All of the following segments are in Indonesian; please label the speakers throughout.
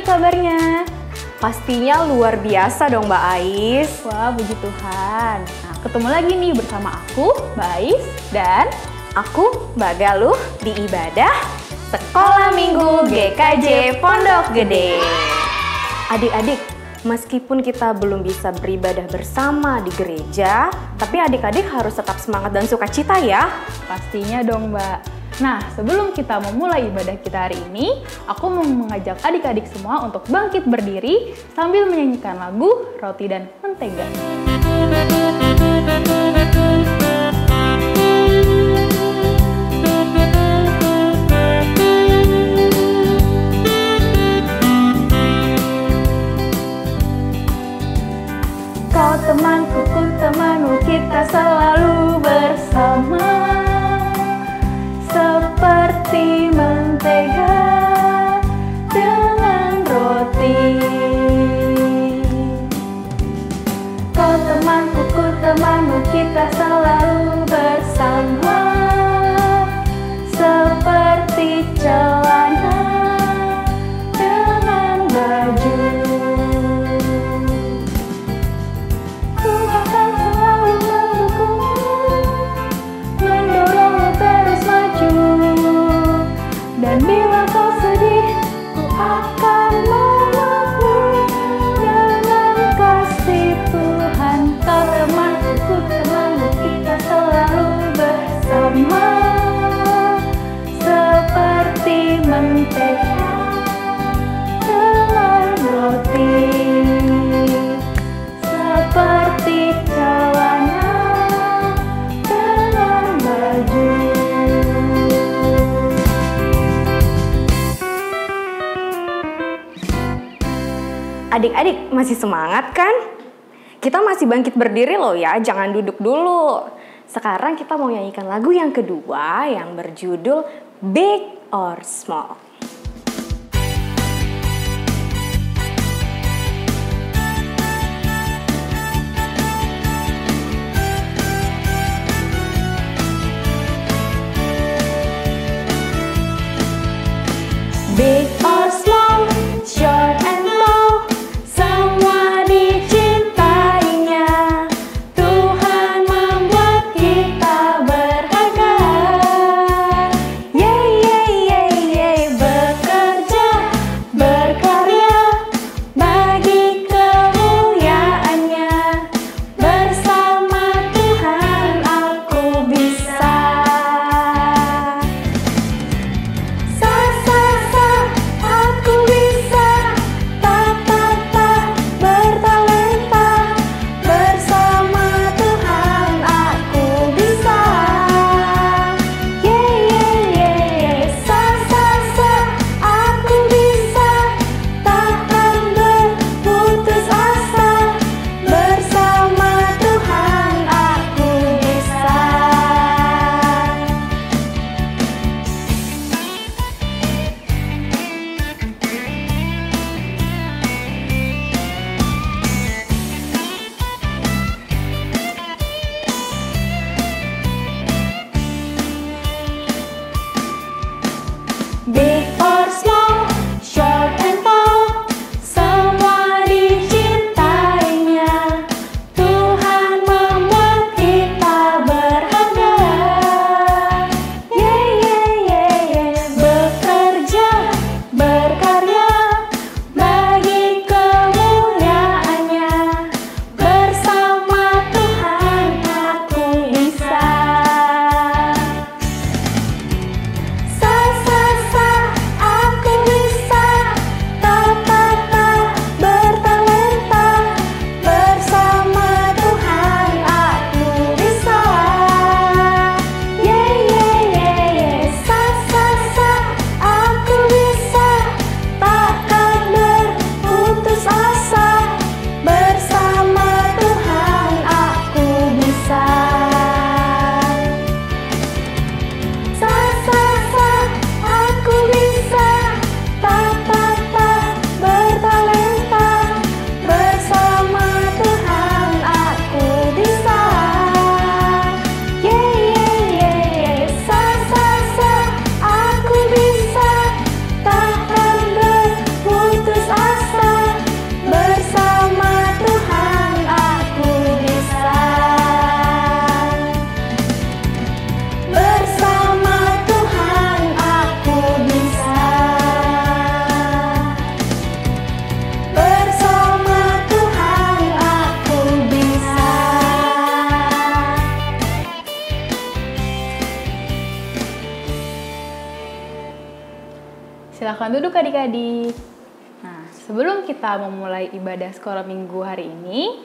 Speaker 1: nih kabarnya?
Speaker 2: Pastinya luar biasa dong Mbak Ais.
Speaker 1: Wah, puji Tuhan. Nah, ketemu lagi nih bersama aku, Mbak Ais, dan
Speaker 2: aku, Mbak Galuh, di Ibadah Sekolah Minggu GKJ Pondok Gede. Adik-adik, meskipun kita belum bisa beribadah bersama di gereja, tapi adik-adik harus tetap semangat dan sukacita ya.
Speaker 1: pastinya dong Mbak. Nah, sebelum kita memulai ibadah kita hari ini, aku mau mengajak adik-adik semua untuk bangkit berdiri sambil menyanyikan lagu Roti dan Mentega. Kau temanku, ku temanmu, kita selalu bersama. Seperti mentega dengan roti. Kau temanku, ku temanmu, kita selalu bersama. Seperti celana dengan baju. Ku akan selalu mendukungmu, mendorongmu terus maju. Dan bila kau sedih, ku akan memelukmu dengan kasih Tuhan. Kau temanku, ku temanmu, kita selalu bersama. Seperti mentega dengan roti. Seperti celana dengan baju.
Speaker 2: Adik-adik masih semangat kan? Kita masih bangkit berdiri loh ya, jangan duduk dulu. Sekarang kita mau nyanyikan lagu yang kedua yang berjudul Big or Small. Big or small, short and tall, semua dicintainya. Tuhan membuat kita berharga. Yeay, yeay, yeay, yeay.
Speaker 1: Silakan duduk adik-adik. Nah, sebelum kita memulai ibadah sekolah minggu hari ini,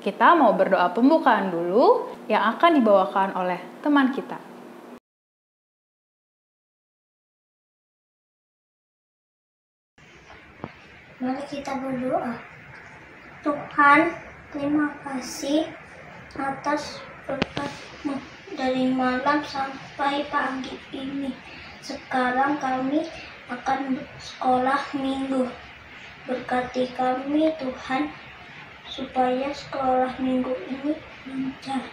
Speaker 1: kita mau berdoa pembukaan dulu yang akan dibawakan oleh teman kita.
Speaker 3: Mari kita berdoa. Tuhan, terima kasih atas berkat-Mu dari malam sampai pagi ini. Sekarang kami akan sekolah minggu. Berkati kami Tuhan, supaya sekolah minggu ini lancar.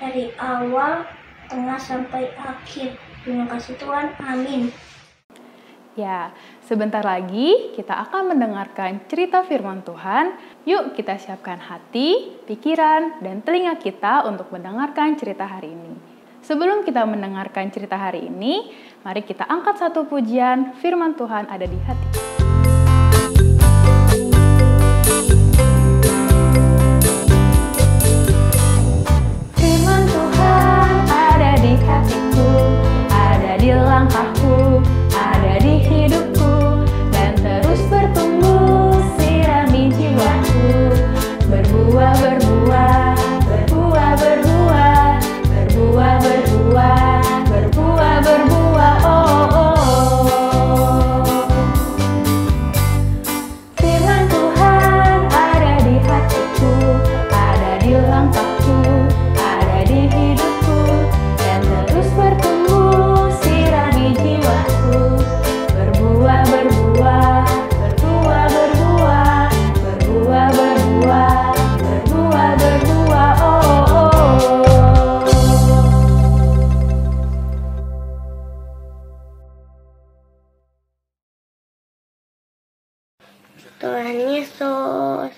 Speaker 3: Dari awal, tengah sampai akhir. Terima kasih Tuhan. Amin.
Speaker 1: Ya, sebentar lagi kita akan mendengarkan cerita firman Tuhan. Yuk kita siapkan hati, pikiran, dan telinga kita untuk mendengarkan cerita hari ini. Sebelum kita mendengarkan cerita hari ini, mari kita angkat satu pujian firman Tuhan ada di hati. Firman Tuhan ada di hatiku, ada di langkahku, ada di hidupku, dan terus bertumbuh sirami jiwaku. Berbuah, berbuah, berbuah, berbuah, berbuah, berbuah, berbuah, berbuah, oh, oh, oh. Firman Tuhan ada di hatiku, ada di langkahku, ada di hidupku, dan terus bertumbuh sirami jiwaku. Berbuah, berbuah, berbuah, berbuah, berbuah, berbuah, berbuah, berbuah, oh, oh, oh.
Speaker 3: Tuhan Yesus,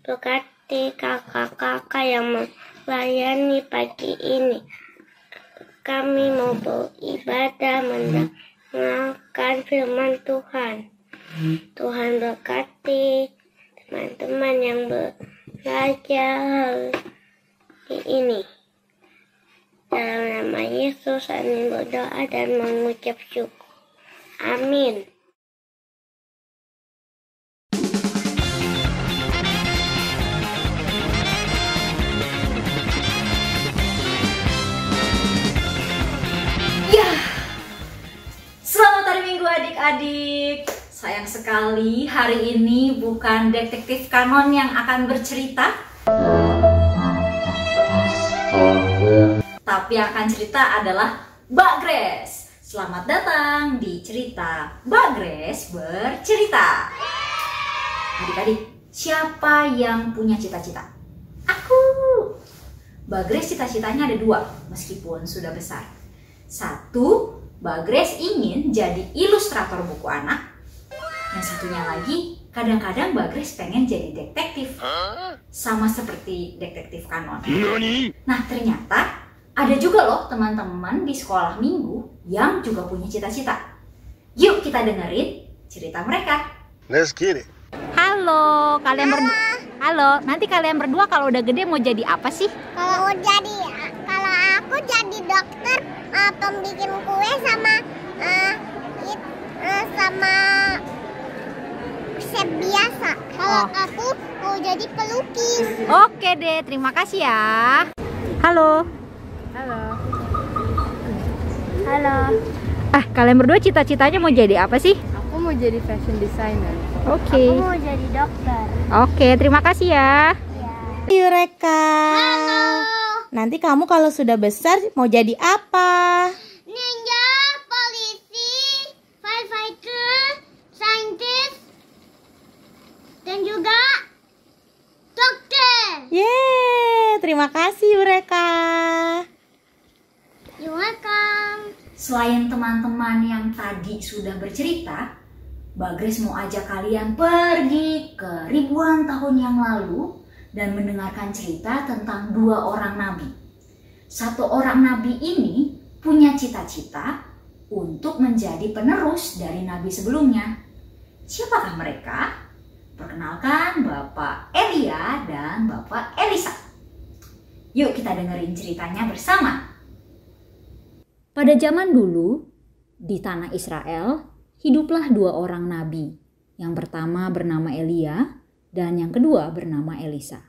Speaker 3: berkati kakak-kakak yang melayani pagi ini. Kami mau beribadah mendengarkan firman Tuhan. Tuhan berkati teman-teman yang belajar hari ini. Dalam nama Yesus, kami berdoa dan mengucap syukur. Amin.
Speaker 4: Selamat hari Minggu adik-adik. Sayang sekali hari ini bukan detektif kanon yang akan bercerita, tapi yang akan cerita adalah Mbak Grace. Selamat datang di cerita Mbak Grace bercerita. Adik-adik, siapa yang punya cita-cita? Aku. Mbak Grace cita-citanya ada 2 meskipun sudah besar. 1, Mbak Grace ingin jadi ilustrator buku anak. Yang satunya lagi, kadang-kadang Mbak Grace pengen jadi detektif. Sama seperti detektif kanon. Nah, ternyata ada juga loh teman-teman di sekolah minggu yang juga punya cita-cita. Yuk kita dengerin cerita mereka.
Speaker 5: Let's get it.
Speaker 6: Halo, Halo, nanti kalian berdua kalau udah gede mau jadi apa sih?
Speaker 7: Kalau aku jadi dokter, pembikin kue sama chef biasa. Kalau aku mau jadi pelukis.
Speaker 6: Oke deh, terima kasih ya. Halo. Kalian berdua cita-citanya mau jadi apa sih?
Speaker 8: Aku mau jadi fashion designer.
Speaker 6: Oke.
Speaker 7: Aku mau jadi dokter.
Speaker 6: Oke, terima kasih ya.
Speaker 9: Yureka.
Speaker 7: Halo.
Speaker 9: Nanti kamu kalau sudah besar mau jadi apa?
Speaker 7: Ninja, polisi, firefighter, scientist, dan juga dokter.
Speaker 9: Yeay, terima kasih Yureka.
Speaker 7: You're welcome.
Speaker 4: Selain teman-teman yang tadi sudah bercerita, Mbak Grace mau ajak kalian pergi ke ribuan tahun yang lalu dan mendengarkan cerita tentang 2 orang nabi. 1 orang nabi ini punya cita-cita untuk menjadi penerus dari nabi sebelumnya. Siapakah mereka? Perkenalkan Bapak Elia dan Bapak Elisa. Yuk kita dengerin ceritanya bersama. Pada zaman dulu, di tanah Israel, hiduplah dua orang nabi. Yang pertama bernama Elia dan yang kedua bernama Elisa.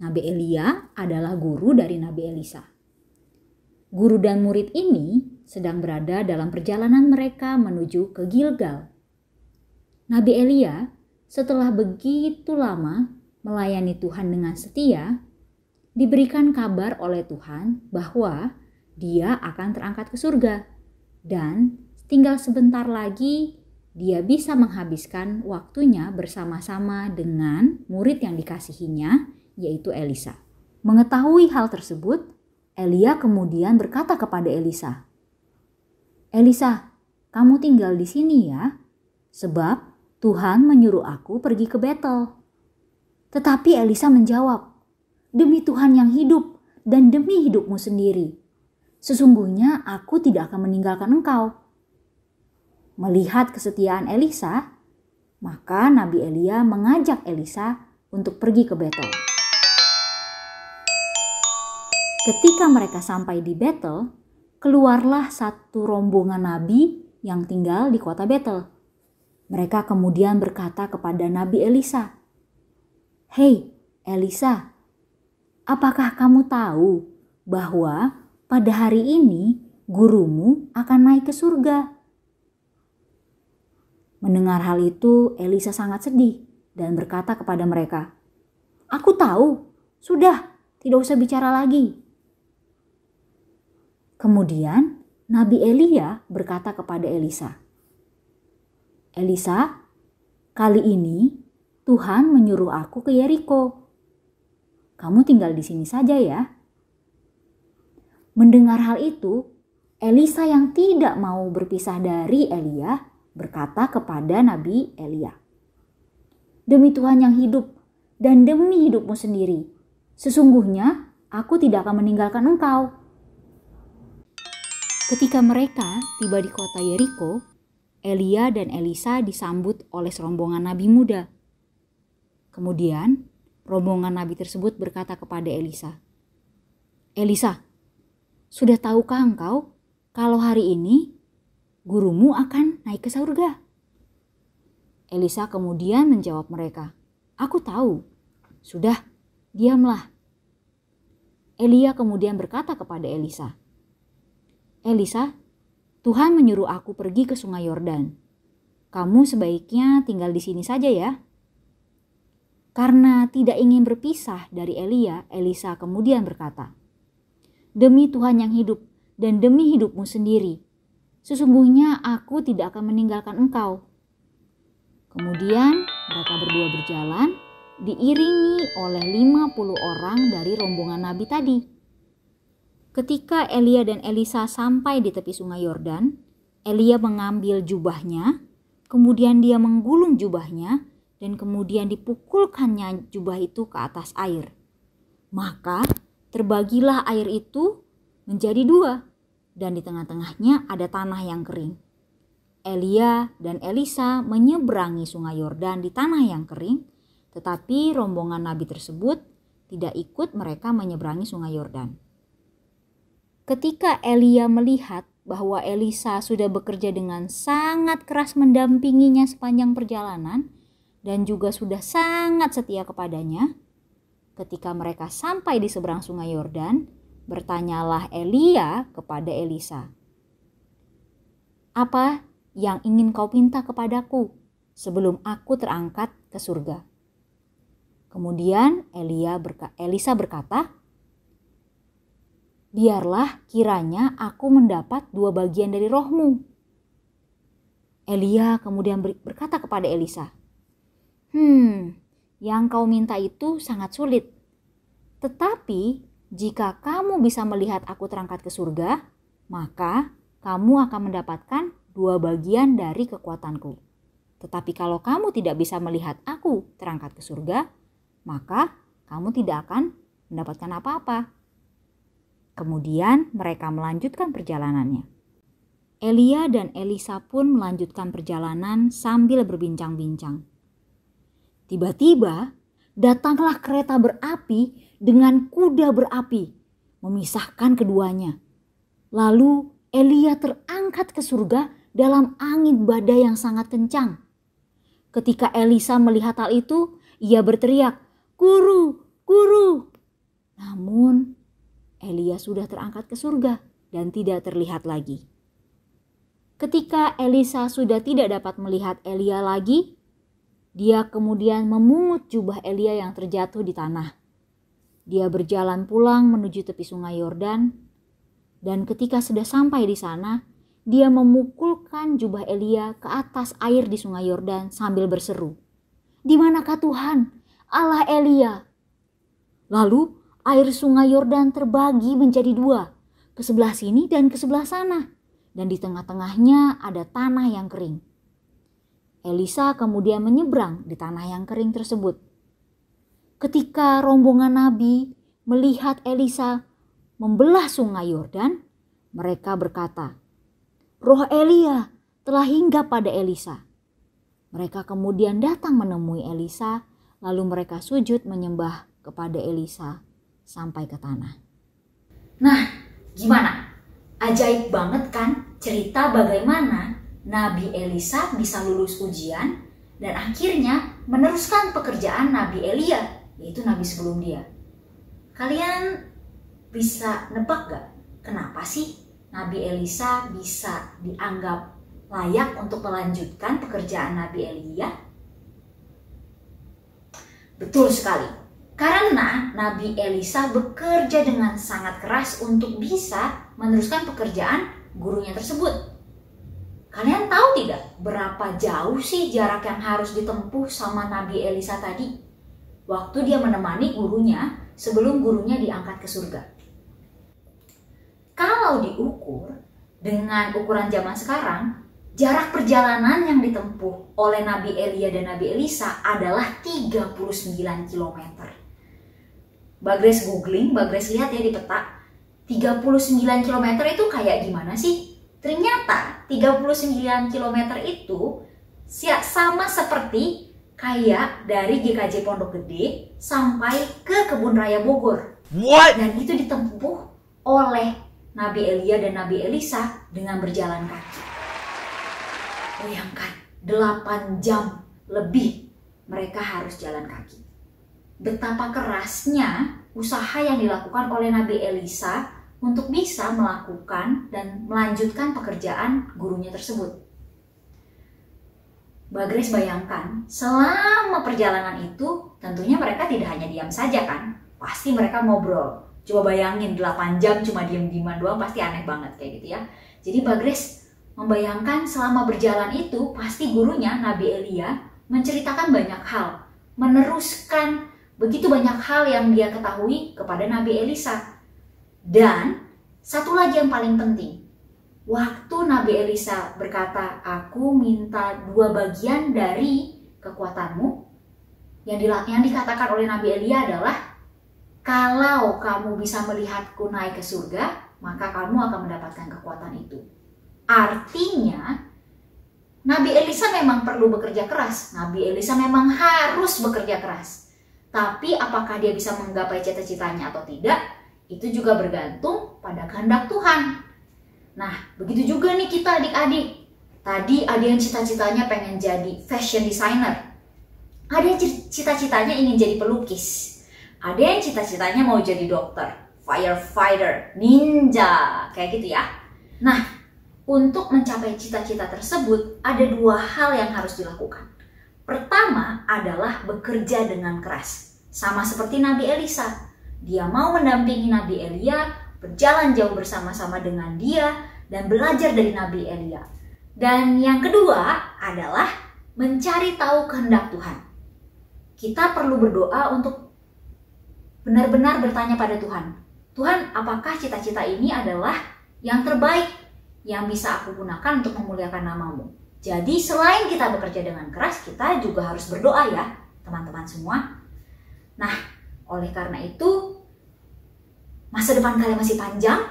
Speaker 4: Nabi Elia adalah guru dari Nabi Elisa. Guru dan murid ini sedang berada dalam perjalanan mereka menuju ke Gilgal. Nabi Elia setelah begitu lama melayani Tuhan dengan setia, diberikan kabar oleh Tuhan bahwa dia akan terangkat ke surga dan tinggal sebentar lagi dia bisa menghabiskan waktunya bersama-sama dengan murid yang dikasihinya, yaitu Elisa. Mengetahui hal tersebut, Elia kemudian berkata kepada Elisa, "Elisa, kamu tinggal di sini ya, sebab Tuhan menyuruh aku pergi ke Betel." Tetapi Elisa menjawab, "Demi Tuhan yang hidup dan demi hidupmu sendiri, sesungguhnya aku tidak akan meninggalkan engkau." Melihat kesetiaan Elisa, maka Nabi Elia mengajak Elisa untuk pergi ke Betel. Ketika mereka sampai di Betel, keluarlah satu rombongan nabi yang tinggal di kota Betel. Mereka kemudian berkata kepada Nabi Elisa, "Hei Elisa, apakah kamu tahu bahwa pada hari ini gurumu akan naik ke surga?" Mendengar hal itu, Elisa sangat sedih dan berkata kepada mereka, "Aku tahu, sudah, tidak usah bicara lagi." Kemudian Nabi Elia berkata kepada Elisa, "Elisa, kali ini Tuhan menyuruh aku ke Yeriko. Kamu tinggal di sini saja ya." Mendengar hal itu, Elisa yang tidak mau berpisah dari Elia berkata kepada Nabi Elia, "Demi Tuhan yang hidup dan demi hidupmu sendiri, sesungguhnya aku tidak akan meninggalkan engkau." Ketika mereka tiba di kota Yeriko, Elia dan Elisa disambut oleh serombongan nabi muda. Kemudian rombongan nabi tersebut berkata kepada Elisa, "Elisa, sudah tahukah engkau kalau hari ini gurumu akan naik ke surga?" Elisa kemudian menjawab mereka, "Aku tahu." "Sudah, diamlah." Elia kemudian berkata kepada Elisa, "Elisa, Tuhan menyuruh aku pergi ke Sungai Yordan. Kamu sebaiknya tinggal di sini saja ya." Karena tidak ingin berpisah dari Elia, Elisa kemudian berkata, "Demi Tuhan yang hidup dan demi hidupmu sendiri, sesungguhnya aku tidak akan meninggalkan engkau." Kemudian mereka berdua berjalan, diiringi oleh 50 orang dari rombongan nabi tadi. Ketika Elia dan Elisa sampai di tepi Sungai Yordan, Elia mengambil jubahnya, kemudian dia menggulung jubahnya, dan kemudian dipukulkannya jubah itu ke atas air. Maka terbagilah air itu menjadi dua, dan di tengah-tengahnya ada tanah yang kering. Elia dan Elisa menyeberangi Sungai Yordan di tanah yang kering, tetapi rombongan nabi tersebut tidak ikut mereka menyeberangi Sungai Yordan. Ketika Elia melihat bahwa Elisa sudah bekerja dengan sangat keras mendampinginya sepanjang perjalanan dan juga sudah sangat setia kepadanya, ketika mereka sampai di seberang Sungai Yordan, bertanyalah Elia kepada Elisa, "Apa yang ingin kau minta kepadaku sebelum aku terangkat ke surga?" Kemudian Elisa berkata, "Biarlah kiranya aku mendapat 2 bagian dari rohmu." Elia kemudian berkata kepada Elisa, "Yang kau minta itu sangat sulit. Tetapi jika kamu bisa melihat aku terangkat ke surga, maka kamu akan mendapatkan 2 bagian dari kekuatanku. Tetapi kalau kamu tidak bisa melihat aku terangkat ke surga, maka kamu tidak akan mendapatkan apa-apa." Kemudian mereka melanjutkan perjalanannya. Elia dan Elisa pun melanjutkan perjalanan sambil berbincang-bincang. Tiba-tiba datanglah kereta berapi dengan kuda berapi, memisahkan keduanya. Lalu Elia terangkat ke surga dalam angin badai yang sangat kencang. Ketika Elisa melihat hal itu, ia berteriak, "Guru, guru!" Namun, Elia sudah terangkat ke surga dan tidak terlihat lagi. Ketika Elisa sudah tidak dapat melihat Elia lagi, dia kemudian memungut jubah Elia yang terjatuh di tanah. Dia berjalan pulang menuju tepi sungai Yordan, dan ketika sudah sampai di sana, dia memukulkan jubah Elia ke atas air di sungai Yordan sambil berseru, "Di manakah Tuhan, Allah Elia?" Lalu air sungai Yordan terbagi menjadi dua, ke sebelah sini dan ke sebelah sana, dan di tengah-tengahnya ada tanah yang kering. Elisa kemudian menyeberang di tanah yang kering tersebut. Ketika rombongan nabi melihat Elisa membelah sungai Yordan, mereka berkata, "Roh Elia telah hinggap pada Elisa." Mereka kemudian datang menemui Elisa, lalu mereka sujud menyembah kepada Elisa sampai ke tanah. Nah, gimana? Ajaib banget kan cerita bagaimana Nabi Elisa bisa lulus ujian dan akhirnya meneruskan pekerjaan Nabi Elia, yaitu nabi sebelum dia. Kalian bisa nebak gak kenapa sih Nabi Elisa bisa dianggap layak untuk melanjutkan pekerjaan Nabi Elia? Betul sekali, karena Nabi Elisa bekerja dengan sangat keras untuk bisa meneruskan pekerjaan gurunya tersebut. Kalian tahu tidak berapa jauh sih jarak yang harus ditempuh sama Nabi Elisa tadi? Waktu dia menemani gurunya sebelum gurunya diangkat ke surga. Kalau diukur dengan ukuran zaman sekarang, jarak perjalanan yang ditempuh oleh Nabi Elia dan Nabi Elisa adalah 39 km. Mbak Grace googling, Mbak Grace lihat ya di peta, 39 km itu kayak gimana sih? Ternyata 39 km itu sama seperti kayak dari GKJ Pondok Gede sampai ke Kebun Raya Bogor.
Speaker 5: What?
Speaker 4: Dan itu ditempuh oleh Nabi Elia dan Nabi Elisa dengan berjalan kaki. Bayangkan 8 jam lebih mereka harus jalan kaki. Betapa kerasnya usaha yang dilakukan oleh Nabi Elisa untuk bisa melakukan dan melanjutkan pekerjaan gurunya tersebut. Mbak Grace bayangkan, selama perjalanan itu tentunya mereka tidak hanya diam saja kan, pasti mereka ngobrol. Coba bayangin 8 jam cuma diam-diaman doang, pasti aneh banget kayak gitu ya. Jadi Mbak Grace membayangkan selama berjalan itu pasti gurunya Nabi Elia menceritakan banyak hal, meneruskan begitu banyak hal yang dia ketahui kepada Nabi Elisa. Dan satu lagi yang paling penting, waktu Nabi Elisa berkata, "Aku minta 2 bagian dari kekuatanmu," yang dikatakan oleh Nabi Elia adalah, "Kalau kamu bisa melihatku naik ke surga, maka kamu akan mendapatkan kekuatan itu." Artinya, Nabi Elisa memang perlu bekerja keras. Nabi Elisa memang harus bekerja keras. Tapi apakah dia bisa menggapai cita-citanya atau tidak, itu juga bergantung pada kehendak Tuhan. Nah, begitu juga nih kita adik-adik. Tadi ada yang cita-citanya pengen jadi fashion designer. Ada yang cita-citanya ingin jadi pelukis. Ada yang cita-citanya mau jadi dokter, firefighter, ninja, kayak gitu ya. Nah, untuk mencapai cita-cita tersebut, ada 2 hal yang harus dilakukan. Pertama adalah bekerja dengan keras. Sama seperti Nabi Elisa. Dia mau mendampingi Nabi Elia, berjalan jauh bersama-sama dengan dia, dan belajar dari Nabi Elia. Dan yang kedua adalah mencari tahu kehendak Tuhan. Kita perlu berdoa untuk benar-benar bertanya pada Tuhan. Tuhan, apakah cita-cita ini adalah yang terbaik yang bisa aku gunakan untuk memuliakan nama-Mu? Jadi selain kita bekerja dengan keras, kita juga harus berdoa ya, teman-teman semua. Nah, oleh karena itu, masa depan kalian masih panjang.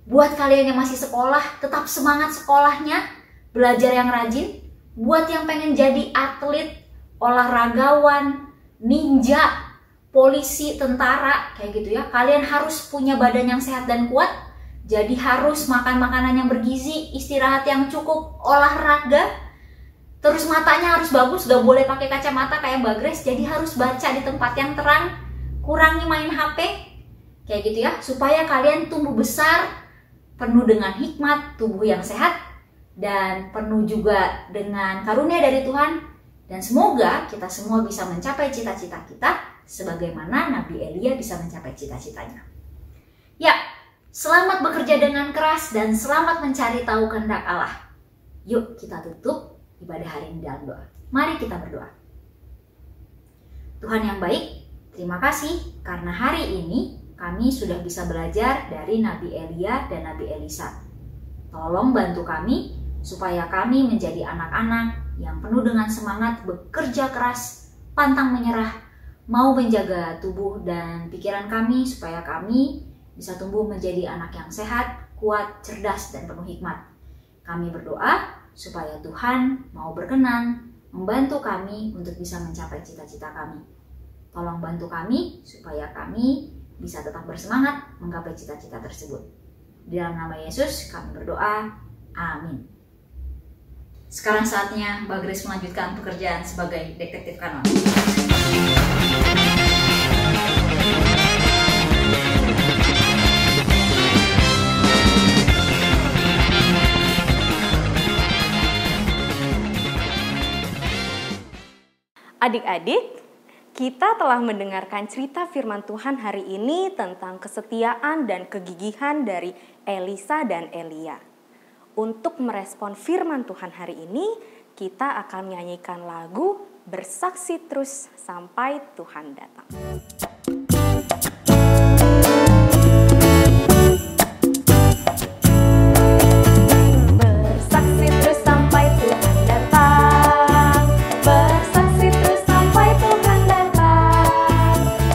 Speaker 4: Buat kalian yang masih sekolah, tetap semangat sekolahnya, belajar yang rajin. Buat yang pengen jadi atlet, olahragawan, ninja, polisi, tentara, kayak gitu ya, kalian harus punya badan yang sehat dan kuat. Jadi harus makan makanan yang bergizi, istirahat yang cukup, olahraga. Terus matanya harus bagus, gak boleh pakai kacamata kayak Mbak Grace. Jadi harus baca di tempat yang terang, kurangi main HP. Kayak gitu ya, supaya kalian tumbuh besar, penuh dengan hikmat, tubuh yang sehat, dan penuh juga dengan karunia dari Tuhan. Dan semoga kita semua bisa mencapai cita-cita kita sebagaimana Nabi Elia bisa mencapai cita-citanya. Ya, selamat bekerja dengan keras dan selamat mencari tahu kehendak Allah. Yuk kita tutup ibadah hari ini dalam doa. Mari kita berdoa. Tuhan yang baik, terima kasih karena hari ini kami sudah bisa belajar dari Nabi Elia dan Nabi Elisa. Tolong bantu kami supaya kami menjadi anak-anak yang penuh dengan semangat, bekerja keras, pantang menyerah, mau menjaga tubuh dan pikiran kami supaya kami bisa tumbuh menjadi anak yang sehat, kuat, cerdas, dan penuh hikmat. Kami berdoa supaya Tuhan mau berkenan membantu kami untuk bisa mencapai cita-cita kami. Tolong bantu kami supaya kami bisa tetap bersemangat menggapai cita-cita tersebut. Di dalam nama Yesus kami berdoa. Amin. Sekarang saatnya Mbak Grace melanjutkan pekerjaan sebagai detektif kanon.
Speaker 2: Adik-adik, kita telah mendengarkan cerita firman Tuhan hari ini tentang kesetiaan dan kegigihan dari Elisa dan Elia. Untuk merespon firman Tuhan hari ini, kita akan menyanyikan lagu Bersaksi Terus Sampai Tuhan Datang. Bersaksi terus sampai Tuhan datang. Bersaksi terus sampai Tuhan datang.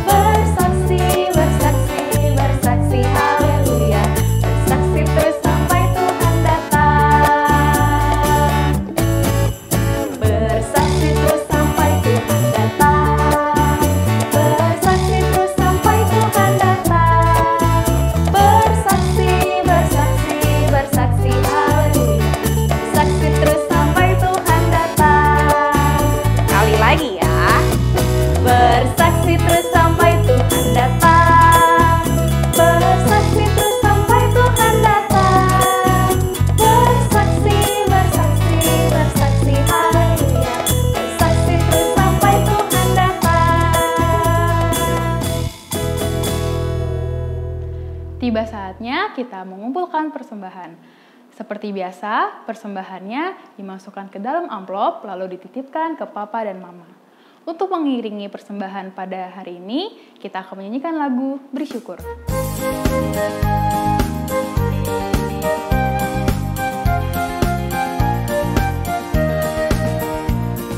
Speaker 2: Bersaksi, bersaksi, bersaksi, haleluya. Bersaksi terus sampai Tuhan datang. Bersaksi terus sampai Tuhan datang. Bersaksi terus sampai Tuhan datang. Bersaksi, bersaksi, bersaksi, haleluya. Bersaksi terus sampai Tuhan datang. Kali lagi ya. Bersaksi terus sampai Tuhan datang. Bersaksi terus sampai Tuhan datang. Bersaksi, bersaksi, bersaksi, haleluya. Bersaksi terus sampai Tuhan datang.
Speaker 1: Tiba saatnya kita mengumpulkan persembahan. Seperti biasa, persembahannya dimasukkan ke dalam amplop lalu dititipkan ke papa dan mama. Untuk mengiringi persembahan pada hari ini, kita akan menyanyikan lagu Bersyukur.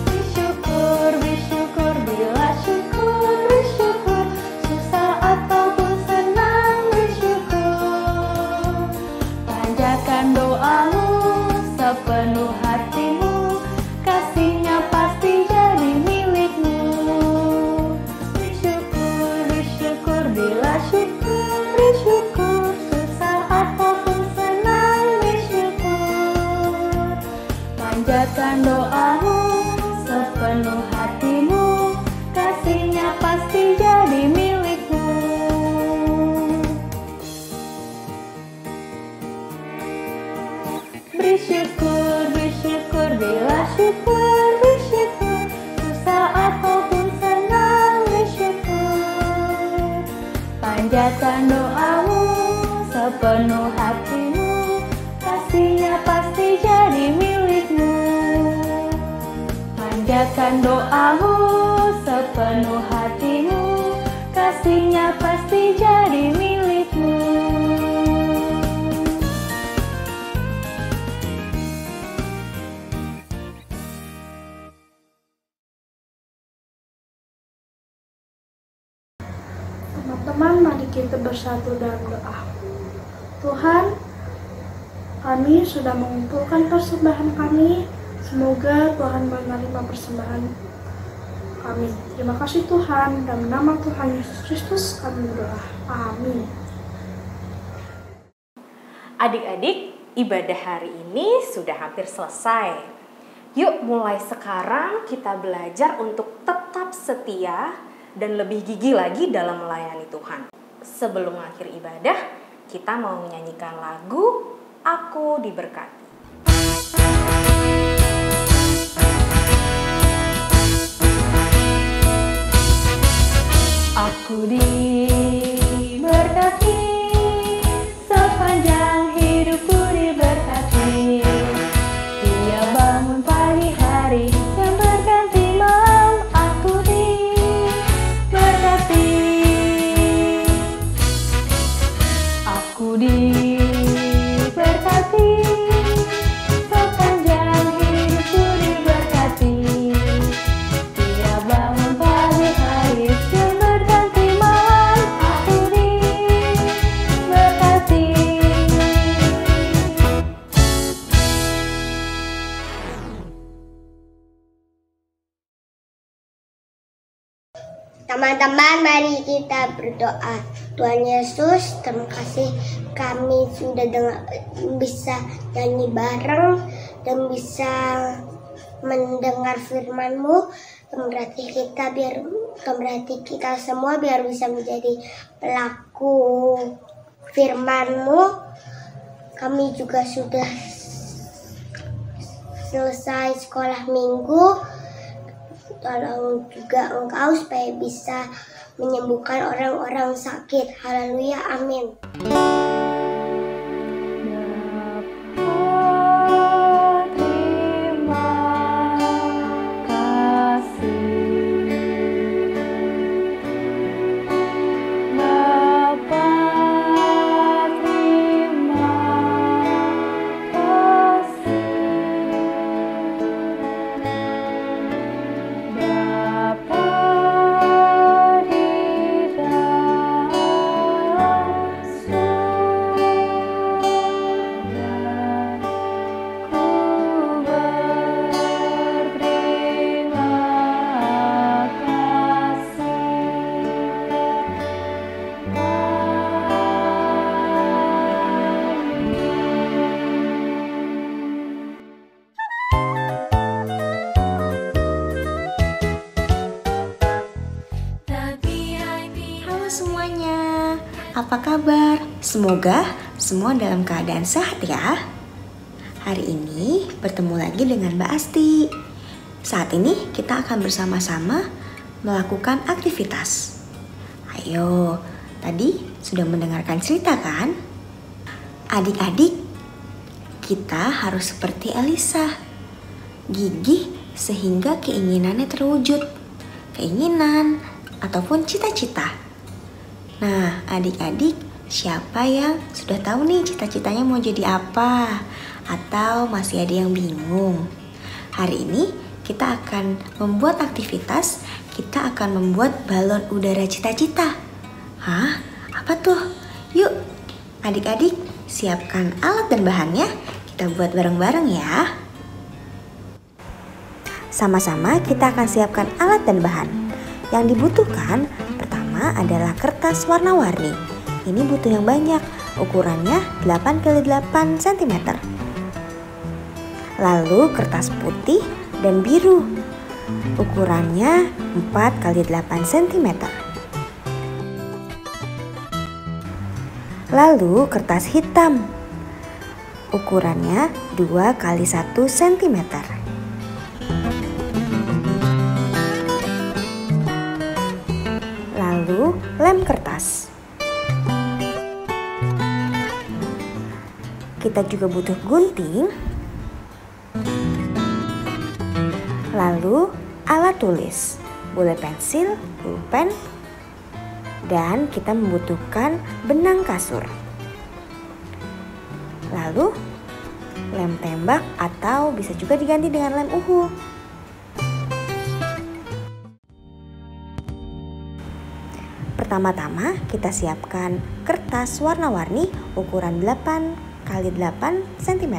Speaker 1: Bersyukur, bersyukur, bila syukur, bersyukur, susah ataupun senang, bersyukur. Panjatkan doamu sepenuh hatimu, kasihnya pasti jadi milikmu. Bersyukur, bersyukur, bila syukur, bersyukur, susah ataupun senang, bersyukur. Panjatkan doamu sepenuh hatimu, kasihnya pasti jadi milikmu. Bersyukur, bersyukur, bila syukur, bersyukur, susah ataupun senang, bersyukur. Panjatkan doamu sepenuh hatimu, kasihnya pasti jadi milikmu. Panjatkan doamu sepenuh hatimu, kasihnya pasti jadi milikmu.
Speaker 5: Teman-teman, mari kita bersatu dalam doa. Tuhan, kami sudah mengumpulkan persembahan kami. Semoga Tuhan menerima persembahan kami. Terima kasih Tuhan, dalam nama Tuhan Yesus Kristus kami berdoa. Amin.
Speaker 2: Adik-adik, ibadah hari ini sudah hampir selesai. Yuk mulai sekarang kita belajar untuk tetap setia dan lebih gigih lagi dalam melayani Tuhan. Sebelum akhir ibadah, kita mau menyanyikan lagu Aku Diberkati.
Speaker 1: Aku diberkati, sepanjang hidupku diberkati. Dia bangun pagi hari yang berganti malam, aku diberkati. Aku diberkati, sepanjang hidupku diberkati. Dia bangun pagi hari yang berganti malam, aku diberkati.
Speaker 3: Teman-teman, mari kita berdoa. Tuhan Yesus, terima kasih kami sudah bisa nyanyi bareng dan bisa mendengar firman-Mu. Berarti kita semua biar bisa menjadi pelaku firman-Mu. Kami juga sudah selesai sekolah minggu. Tolong juga Engkau supaya bisa menyembuhkan orang-orang sakit. Haleluya, amin.
Speaker 10: Semuanya, apa kabar? Semoga semua dalam keadaan sehat ya. Hari ini bertemu lagi dengan Mbak Asti. Saat ini kita akan bersama-sama melakukan aktivitas. Ayo, tadi sudah mendengarkan cerita kan? Adik-adik, kita harus seperti Elisa, gigih sehingga keinginannya terwujud. Keinginan ataupun cita-cita. Nah, adik-adik, siapa yang sudah tahu nih cita-citanya mau jadi apa? Atau masih ada yang bingung? Hari ini kita akan membuat aktivitas, kita akan membuat balon udara cita-cita. Hah? Apa tuh? Yuk, adik-adik, siapkan alat dan bahannya, kita buat bareng-bareng ya. Sama-sama kita akan siapkan alat dan bahan. Yang dibutuhkan adalah kertas warna-warni. Ini butuh yang banyak, ukurannya 8x8 cm. Lalu kertas putih dan biru, ukurannya 4x8 cm. Lalu kertas hitam, ukurannya 2x1 cm. Lalu lem kertas. Kita juga butuh gunting. Lalu alat tulis, boleh pensil, pulpen, dan kita membutuhkan benang kasur. Lalu lem tembak atau bisa juga diganti dengan lem uhu. Pertama-tama kita siapkan kertas warna-warni ukuran 8x8 cm.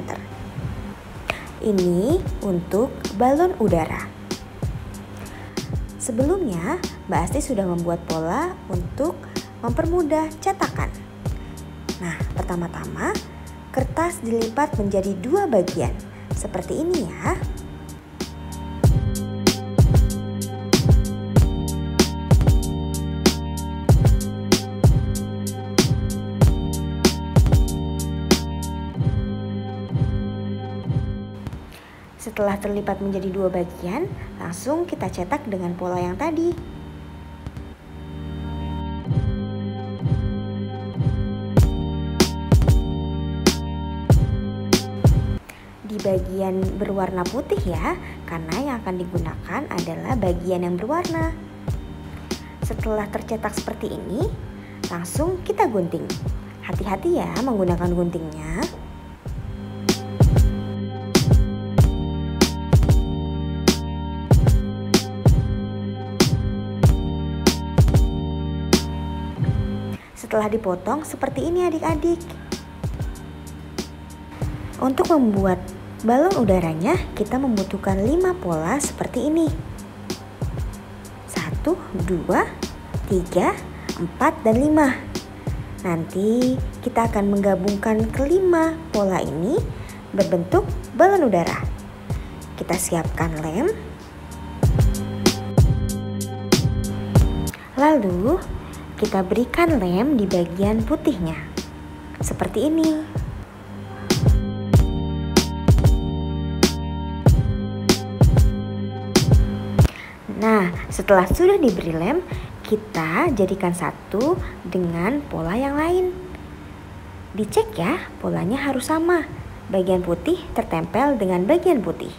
Speaker 10: Ini untuk balon udara. Sebelumnya, Mbak Asti sudah membuat pola untuk mempermudah cetakan. Nah, pertama-tama kertas dilipat menjadi 2 bagian, seperti ini ya. Setelah terlipat menjadi 2 bagian, langsung kita cetak dengan pola yang tadi. Di bagian berwarna putih ya, karena yang akan digunakan adalah bagian yang berwarna. Setelah tercetak seperti ini, langsung kita gunting. Hati-hati ya menggunakan guntingnya. Setelah dipotong seperti ini adik-adik. Untuk membuat balon udaranya kita membutuhkan 5 pola seperti ini. 1, 2, 3, 4, dan 5. Nanti kita akan menggabungkan kelima pola ini berbentuk balon udara. Kita siapkan lem. Lalu kita berikan lem di bagian putihnya, seperti ini. Nah, setelah sudah diberi lem, kita jadikan satu dengan pola yang lain. Dicek ya, polanya harus sama. Bagian putih tertempel dengan bagian putih.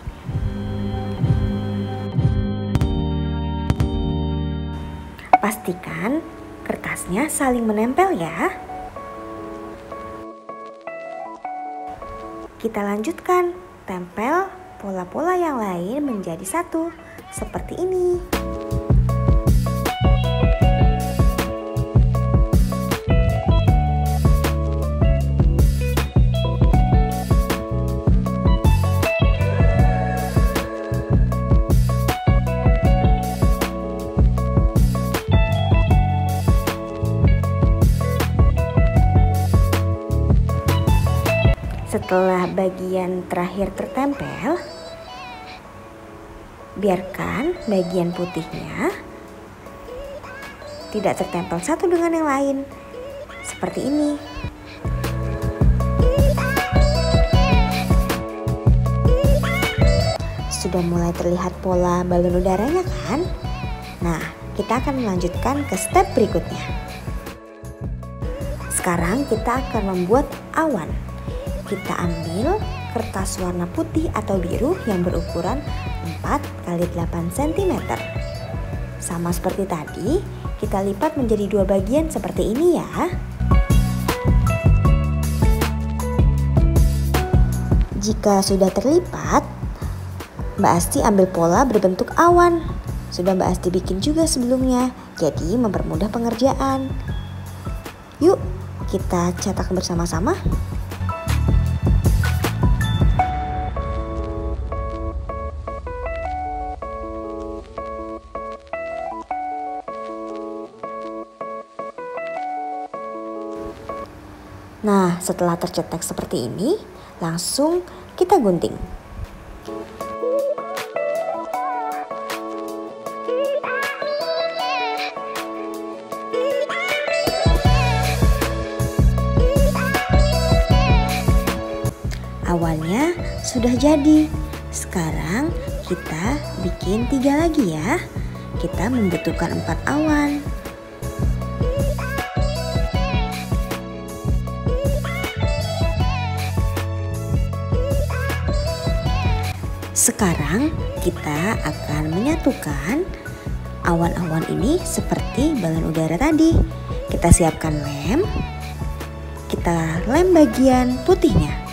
Speaker 10: Pastikan kertasnya saling menempel ya. Kita lanjutkan, tempel pola-pola yang lain menjadi satu, seperti ini. Setelah bagian terakhir tertempel, biarkan bagian putihnya tidak tertempel satu dengan yang lain, seperti ini. Sudah mulai terlihat pola balon udaranya kan? Nah, kita akan melanjutkan ke step berikutnya. Sekarang kita akan membuat awan. Kita ambil kertas warna putih atau biru yang berukuran 4 x 8 cm. Sama seperti tadi, kita lipat menjadi 2 bagian seperti ini ya. Jika sudah terlipat, Mbak Asti ambil pola berbentuk awan. Sudah Mbak Asti bikin juga sebelumnya, jadi mempermudah pengerjaan. Yuk, kita cetak bersama-sama. Nah, setelah tercetak seperti ini, langsung kita gunting. Awalnya sudah jadi. Sekarang kita bikin 3 lagi ya. Kita membutuhkan 4 awan. Sekarang kita akan menyatukan awan-awan ini seperti balon udara tadi. Kita siapkan lem. Kita lem bagian putihnya.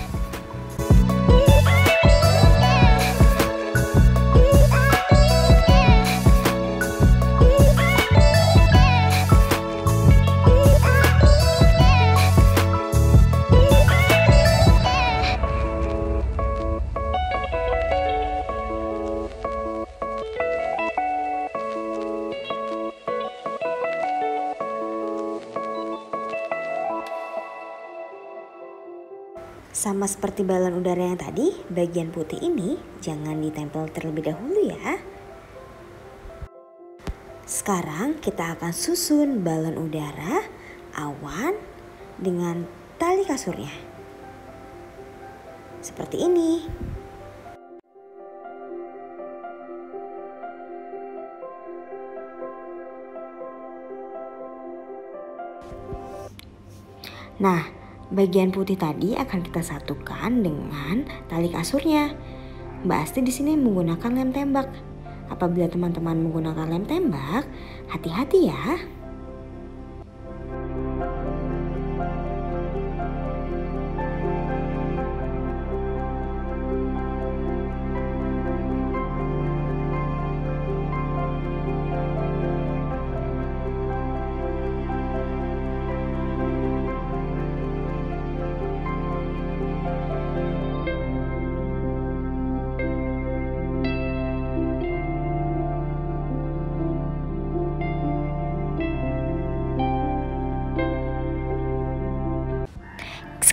Speaker 10: Sama seperti balon udara yang tadi, bagian putih ini jangan ditempel terlebih dahulu ya. Sekarang kita akan susun balon udara, awan, dengan tali kasurnya. Seperti ini. Nah, bagian putih tadi akan kita satukan dengan tali kasurnya. Mbak Asti di sini menggunakan lem tembak. Apabila teman-teman menggunakan lem tembak, hati-hati ya.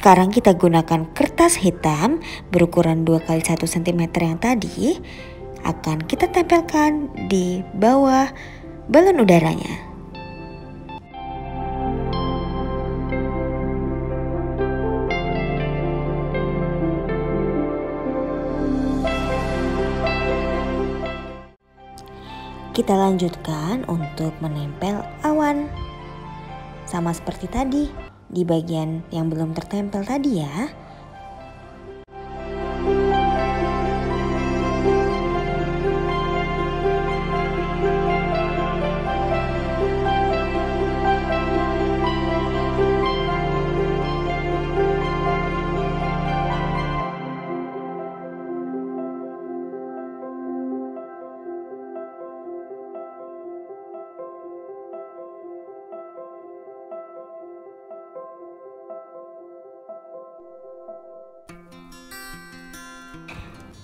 Speaker 10: Sekarang kita gunakan kertas hitam berukuran 2 x 1 cm yang tadi akan kita tempelkan di bawah balon udaranya. Kita lanjutkan untuk menempel awan. Sama seperti tadi. Di bagian yang belum tertempel tadi ya.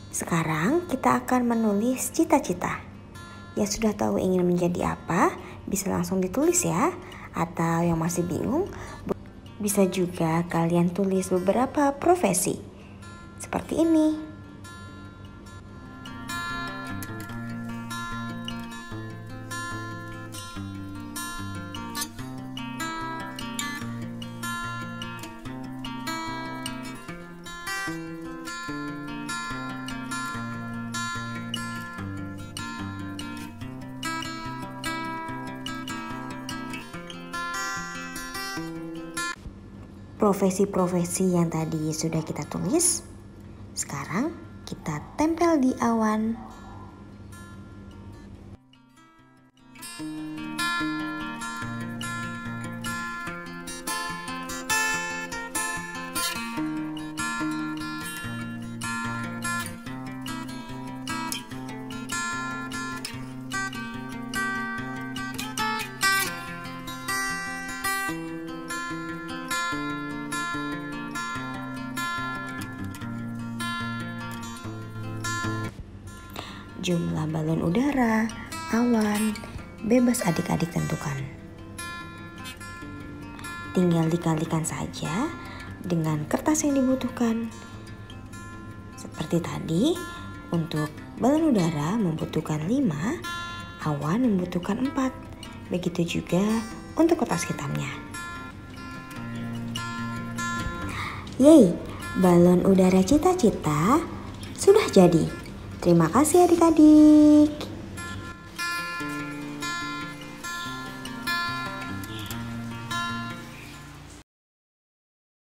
Speaker 10: Sekarang kita akan menulis cita-cita. Yang sudah tahu ingin menjadi apa, bisa langsung ditulis ya. Atau yang masih bingung, bisa juga kalian tulis beberapa profesi. Seperti ini. Profesi-profesi yang tadi sudah kita tulis, sekarang kita tempel di awan. Jumlah balon udara, awan, bebas adik-adik tentukan. Tinggal dikalikan saja dengan kertas yang dibutuhkan. Seperti tadi, untuk balon udara membutuhkan 5, awan membutuhkan 4. Begitu juga untuk kertas hitamnya. Yeay, balon udara cita-cita sudah jadi. Terima kasih adik-adik.